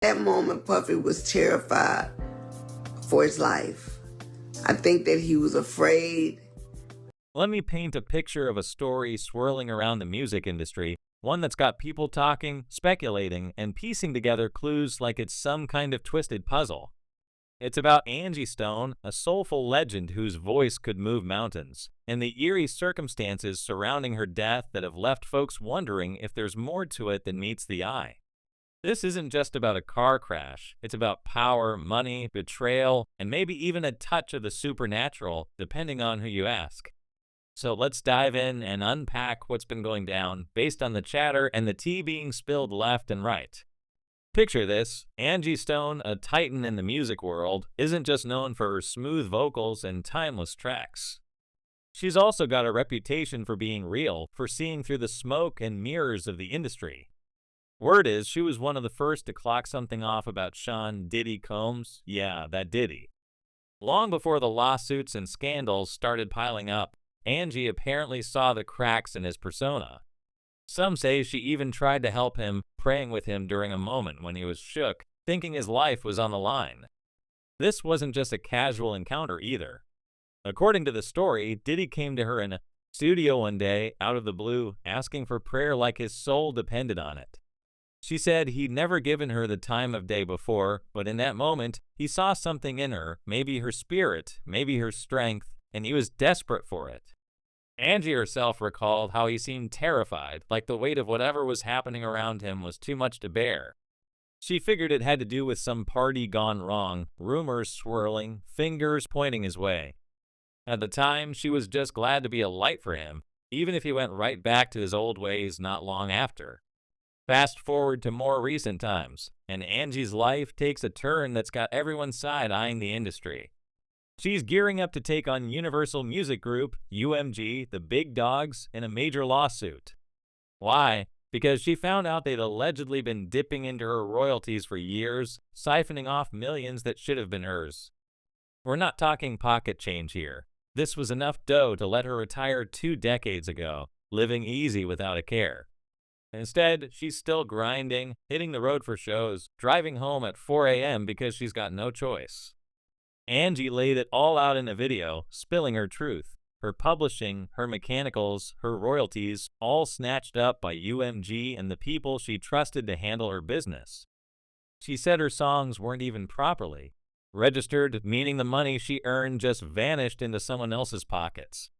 That moment, Puffy was terrified for his life. I think that he was afraid. Let me paint a picture of a story swirling around the music industry, one that's got people talking, speculating, and piecing together clues like it's some kind of twisted puzzle. It's about Angie Stone, a soulful legend whose voice could move mountains, and the eerie circumstances surrounding her death that have left folks wondering if there's more to it than meets the eye. This isn't just about a car crash, it's about power, money, betrayal, and maybe even a touch of the supernatural, depending on who you ask. So let's dive in and unpack what's been going down based on the chatter and the tea being spilled left and right. Picture this: Angie Stone, a titan in the music world, isn't just known for her smooth vocals and timeless tracks. She's also got a reputation for being real, for seeing through the smoke and mirrors of the industry. Word is she was one of the first to clock something off about Sean Diddy Combs, yeah, that Diddy. Long before the lawsuits and scandals started piling up, Angie apparently saw the cracks in his persona. Some say she even tried to help him, praying with him during a moment when he was shook, thinking his life was on the line. This wasn't just a casual encounter either. According to the story, Diddy came to her in a studio one day, out of the blue, asking for prayer like his soul depended on it. She said he'd never given her the time of day before, but in that moment, he saw something in her, maybe her spirit, maybe her strength, and he was desperate for it. Angie herself recalled how he seemed terrified, like the weight of whatever was happening around him was too much to bear. She figured it had to do with some party gone wrong, rumors swirling, fingers pointing his way. At the time, she was just glad to be a light for him, even if he went right back to his old ways not long after. Fast forward to more recent times, and Angie's life takes a turn that's got everyone side-eyeing the industry. She's gearing up to take on Universal Music Group, UMG, the big dogs, in a major lawsuit. Why? Because she found out they'd allegedly been dipping into her royalties for years, siphoning off millions that should have been hers. We're not talking pocket change here. This was enough dough to let her retire 2 decades ago, living easy without a care. Instead, she's still grinding, hitting the road for shows, driving home at 4 a.m. because she's got no choice. Angie laid it all out in a video, spilling her truth. Her publishing, her mechanicals, her royalties, all snatched up by UMG and the people she trusted to handle her business. She said her songs weren't even properly registered, meaning the money she earned just vanished into someone else's pockets.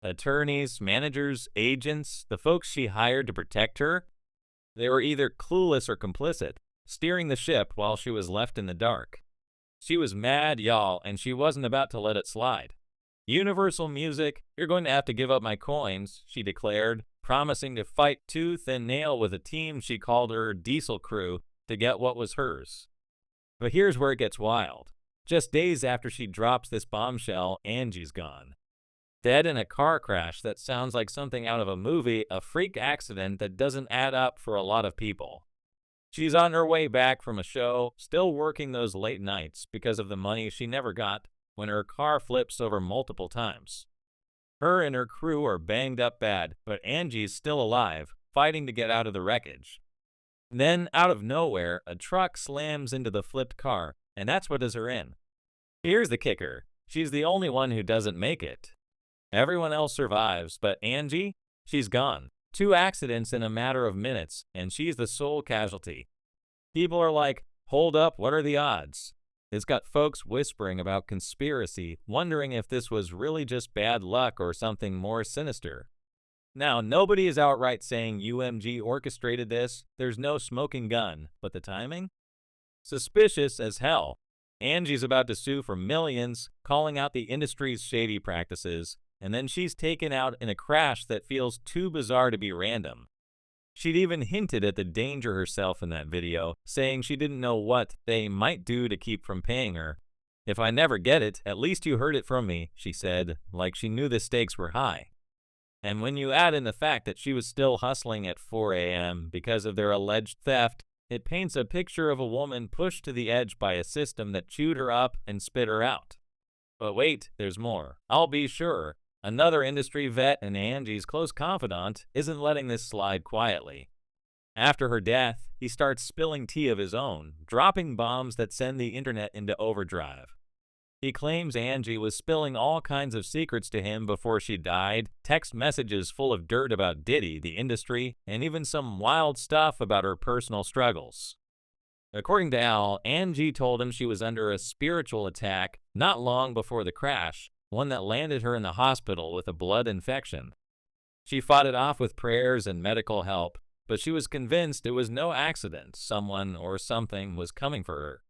Attorneys, managers, agents, the folks she hired to protect her, they were either clueless or complicit, steering the ship while she was left in the dark. She was mad, y'all, and she wasn't about to let it slide. Universal Music, you're going to have to give up my coins, she declared, promising to fight tooth and nail with a team she called her diesel crew to get what was hers. But here's where it gets wild. Just days after she drops this bombshell, Angie's gone. Dead in a car crash that sounds like something out of a movie, a freak accident that doesn't add up for a lot of people. She's on her way back from a show, still working those late nights because of the money she never got, when her car flips over multiple times. Her and her crew are banged up bad, but Angie's still alive, fighting to get out of the wreckage. Then, out of nowhere, a truck slams into the flipped car, and that's what does her in. Here's the kicker. She's the only one who doesn't make it. Everyone else survives, but Angie? She's gone. 2 accidents in a matter of minutes, and she's the sole casualty. People are like, hold up, what are the odds? It's got folks whispering about conspiracy, wondering if this was really just bad luck or something more sinister. Now, nobody is outright saying UMG orchestrated this. There's no smoking gun, but the timing? Suspicious as hell. Angie's about to sue for millions, calling out the industry's shady practices, and then she's taken out in a crash that feels too bizarre to be random. She'd even hinted at the danger herself in that video, saying she didn't know what they might do to keep from paying her. If I never get it, at least you heard it from me, she said, like she knew the stakes were high. And when you add in the fact that she was still hustling at 4 a.m. because of their alleged theft, it paints a picture of a woman pushed to the edge by a system that chewed her up and spit her out. But wait, there's more. I'll be sure. Another industry vet and Angie's close confidant isn't letting this slide quietly. After her death, he starts spilling tea of his own, dropping bombs that send the internet into overdrive. He claims Angie was spilling all kinds of secrets to him before she died, text messages full of dirt about Diddy, the industry, and even some wild stuff about her personal struggles. According to Al, Angie told him she was under a spiritual attack not long before the crash, one that landed her in the hospital with a blood infection. She fought it off with prayers and medical help, but she was convinced it was no accident. Someone or something was coming for her.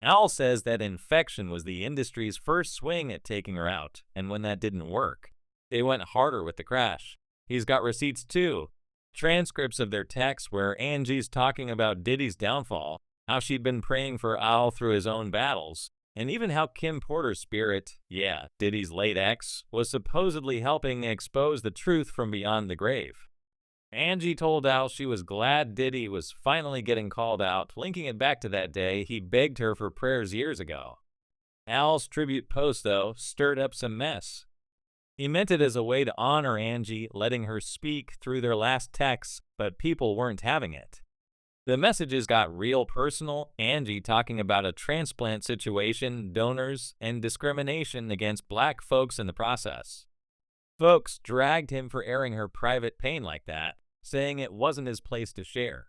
Al says that infection was the industry's first swing at taking her out, and when that didn't work, they went harder with the crash. He's got receipts too, transcripts of their texts where Angie's talking about Diddy's downfall, how she'd been praying for Al through his own battles, and even how Kim Porter's spirit, Diddy's late ex, was supposedly helping expose the truth from beyond the grave. Angie told Al she was glad Diddy was finally getting called out, linking it back to that day he begged her for prayers years ago. Al's tribute post, though, stirred up some mess. He meant it as a way to honor Angie, letting her speak through their last texts, but people weren't having it. The messages got real personal, Angie talking about a transplant situation, donors, and discrimination against black folks in the process. Folks dragged him for airing her private pain like that, saying it wasn't his place to share.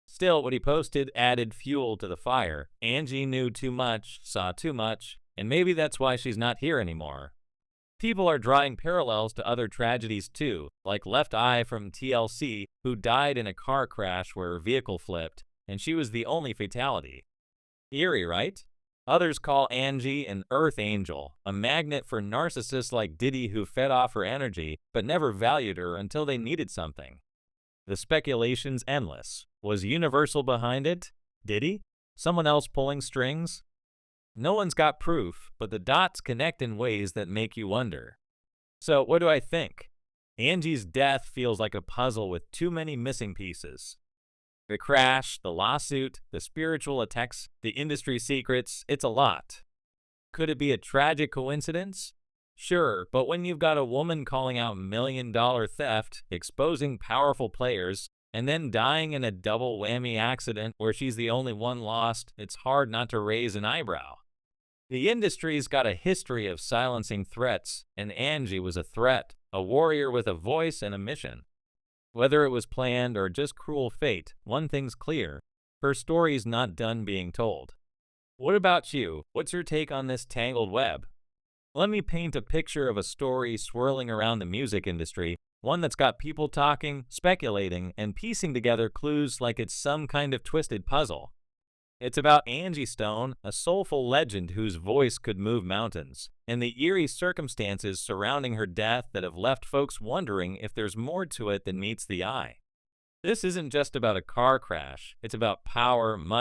Still, what he posted added fuel to the fire. Angie knew too much, saw too much, and maybe that's why she's not here anymore. People are drawing parallels to other tragedies too, like Left Eye from TLC, who died in a car crash where her vehicle flipped, and she was the only fatality. Eerie, right? Others call Angie an earth angel, a magnet for narcissists like Diddy who fed off her energy but never valued her until they needed something. The speculation's endless. Was Universal behind it? Diddy? Someone else pulling strings? No one's got proof, but the dots connect in ways that make you wonder. So what do I think? Angie's death feels like a puzzle with too many missing pieces. The crash, the lawsuit, the spiritual attacks, the industry secrets, it's a lot. Could it be a tragic coincidence? Sure, but when you've got a woman calling out million-dollar theft, exposing powerful players, and then dying in a double whammy accident where she's the only one lost, it's hard not to raise an eyebrow. The industry's got a history of silencing threats, and Angie was a threat, a warrior with a voice and a mission. Whether it was planned or just cruel fate, one thing's clear: her story's not done being told. What about you? What's your take on this tangled web? Let me paint a picture of a story swirling around the music industry, one that's got people talking, speculating, and piecing together clues like it's some kind of twisted puzzle. It's about Angie Stone, a soulful legend whose voice could move mountains, and the eerie circumstances surrounding her death that have left folks wondering if there's more to it than meets the eye. This isn't just about a car crash, it's about power, money,